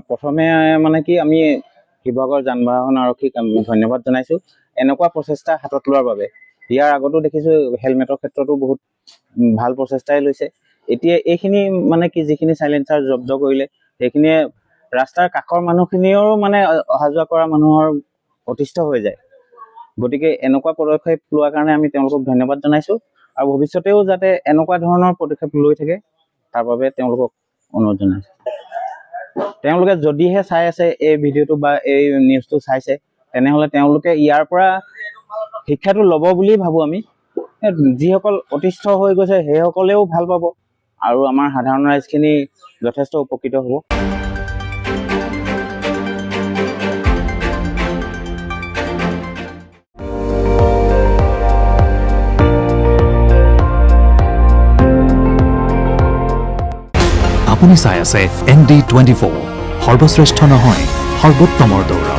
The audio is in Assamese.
প্ৰথমে মানে কি আমি শিৱসাগৰ যান বাহন আৰক্ষীক ধন্যবাদ জনাইছোঁ এনেকুৱা প্ৰচেষ্টা হাতত লোৱাৰ বাবে। ইয়াৰ আগতো দেখিছোঁ হেলমেটৰ ক্ষেত্ৰতো বহুত ভাল প্ৰচেষ্টাই লৈছে। এতিয়া এইখিনি মানে কি যিখিনি চাইলেঞ্চাৰ জব্দ কৰিলে সেইখিনিয়ে ৰাস্তাৰ কাষৰ মানুহখিনিও মানে অহা যোৱা কৰা মানুহৰ অতিষ্ঠ হৈ যায়। গতিকে এনেকুৱা পদক্ষেপ লোৱাৰ কাৰণে আমি তেওঁলোকক ধন্যবাদ জনাইছোঁ আৰু ভৱিষ্যতেও যাতে এনেকুৱা ধৰণৰ পদক্ষেপ লৈ থাকে তাৰ বাবে তেওঁলোকক অনুৰোধ জনাইছোঁ। তেওঁলোকে যদিহে চাই আছে এই ভিডিঅ'টো বা এই নিউজটো চাইছে তেনেহ'লে তেওঁলোকে ইয়াৰ পৰা শিক্ষাটো ল'ব বুলি ভাবোঁ আমি। যিসকল অতিষ্ঠ হৈ গৈছে সেইসকলেও ভাল পাব আৰু আমাৰ সাধাৰণ ৰাইজখিনি যথেষ্ট উপকৃত হ'ব। আপুনি চাই আছে ND24 সৰ্বশ্ৰেষ্ঠ নহয় সৰ্বোত্তমৰ দৌৰা।